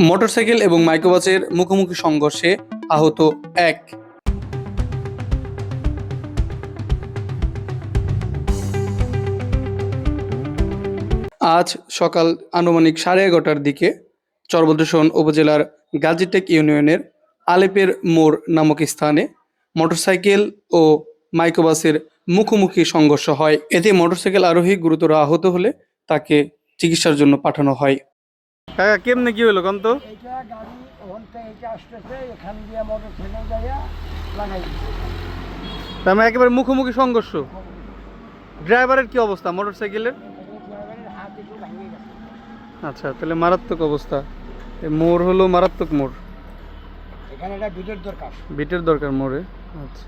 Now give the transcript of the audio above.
Motorcycle এবং মাইক্রোবাসের মুখোমুখি সংঘর্ষে আহত এক। আজ সকাল আনুমানিক 11:30টার দিকে চরবদ্রশন উপজেলার গাজীটেক ইউনিয়নের আলেপের মোড় নামক স্থানে মোটরসাইকেল ও মাইক্রোবাসের মুখোমুখি সংঘর্ষ হয়। এতে মোটরসাইকেল আরোহী গুরুতর আহত হলে তাকে চিকিৎসার জন্য পাঠানো হয়। কেমনে কি হলো কন্ত? এটা গাড়ি ওখান থেকে এটা আসতেছে, এখান দিয়ে মোটরসাইকেল যাইয়া লাগাই দিচ্ছে। তার মানে একেবারে মুখোমুখি সংঘর্ষ। ড্রাইভারের কি অবস্থা মোটরসাইকেলের? ড্রাইভারের হাত একটু ভেঙে গেছে। আচ্ছা, তাহলে মারাত্মক অবস্থা। এই মোড় হলো মারাত্মক মোড়, এখানে একটা বিটের দরকার। বিটের দরকার মোড়ে। আচ্ছা।